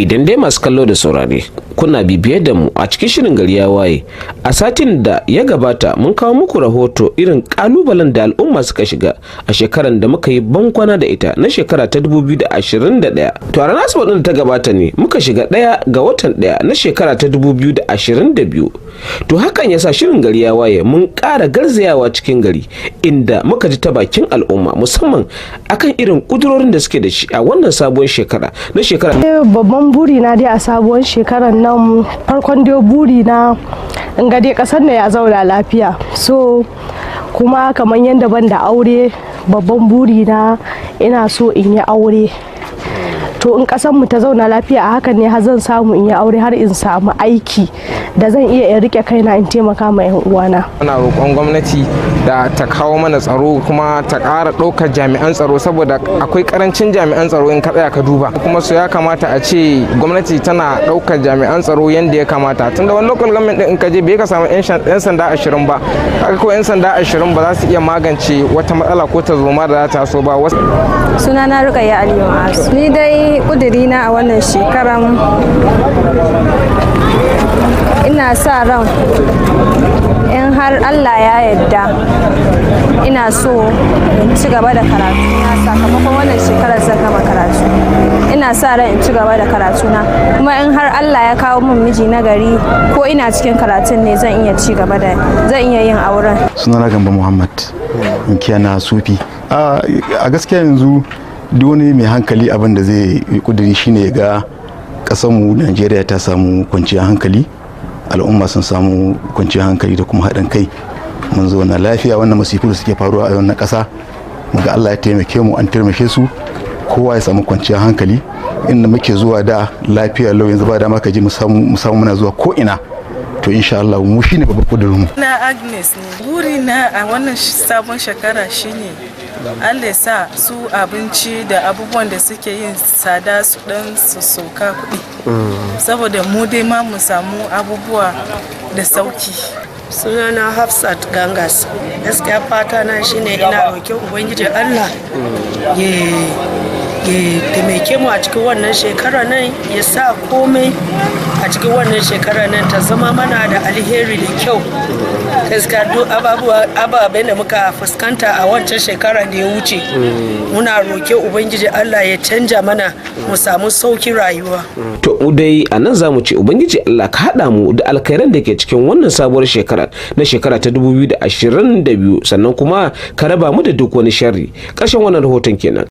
Idan dai masu kallo da saurare kuna bibiye da mu a cikin shirin gari ya waye, a satin da ya gabata mun kawo muku rahoto irin kalubalen da al'umma suka shiga a shekaran da muka yi bankwana da ita na shekara ta 2021. To a ranar Asabar da ta gabata ne muka shiga 1 ga watan 1 na shekara ta 2022. To hakan yasa shirin gari ya waye mun ƙara garzayawa cikin gari inda muka ji ta bakin al'umma musamman akan irin kudurorin da suke da shi a wannan sabuwar shekara na shekara. Babban buri na dai a sabuwar shekarar nan, farkon dai buri na in ga dai kasar da ya zauna lafiya. So kuma kamar yadda ban da aure, babban buri na ina so in yi aure. To in kasar mu ta zauna lafiya a hakan ne har zan samu in yi aure, har in samu aiki da zan iya rike kaina in taimaka ma yan uwana. Ana roƙon gwamnati da ta kawo mana tsaro kuma ta ƙara ɗaukar jami'an tsaro saboda akwai ƙarancin jami'an tsaro in ka tsaya ka duba. Kuma su ya kamata a ce gwamnati tana ɗaukar jami'an tsaro yadda ya kamata. Tunda wani local government ɗin in ka je bai ka samu 'yan sanda 20 ba. Haka ko 'yan sanda 20 ba za su iya magance wata matsala ko ta zoma da za ta so ba. Sunana Rukayya Aliyu Ma'azu. Ni dai ƙudurina a wannan shekaran ina sa ran in har Allah ya yarda ina so in ci gaba da karatu na, sakamakon wannan shekarar zan gama karatu. Ina sa ran in ci gaba da karatu na, kuma in har Allah ya kawo min miji na gari ko ina cikin karatun ne zan iya ci gaba da zan iya yin auren. Sunana Gamba Muhammad inkiya na Sufi. A gaskiya yanzu duk wani mai hankali abin da zai kuduri shine ga kasanmu Najeriya ta samu kwanciyar hankali, al'umma sun samu kwanciyar hankali da kuma haɗin kai, mun zo na lafiya. Wannan masifu da suke faruwa a wannan ƙasa muga Allah ya taimake mu, an taimake su, kowa ya samu kwanciyar hankali. Inda muke zuwa da lafiya lau yanzu ba dama ka ji mu samu muna zuwa ko ina. To insha Allah mu shine babban kudurin mu. Na Agnes ne. Burina a wannan sabon shekara shine Allah ya sa su abinci da abubuwan da suke yin tsada su dan su sauka kuɗi. Saboda mu dai ma mu samu abubuwa da sauki. Sunana Hafsat Gangas. Gaskiya fata na shine ina roƙe Ubangiji Allah ya taimake mu a cikin wannan shekara nan, ya sa komai a cikin wannan shekara nan ta zama mana da alheri da kyau. Gaskiya duk ababen da muka fuskanta a wancan shekara da ya wuce, muna roƙe Ubangiji Allah ya canja mana mu samu saukin rayuwa. To dai a nan za mu ce Ubangiji Allah ka haɗa mu da alkhairan da ke cikin wannan sabuwar shekara na shekara ta 2022, sannan kuma ka raba mu da duk wani sharri. Ƙarshen wannan rahoton kenan.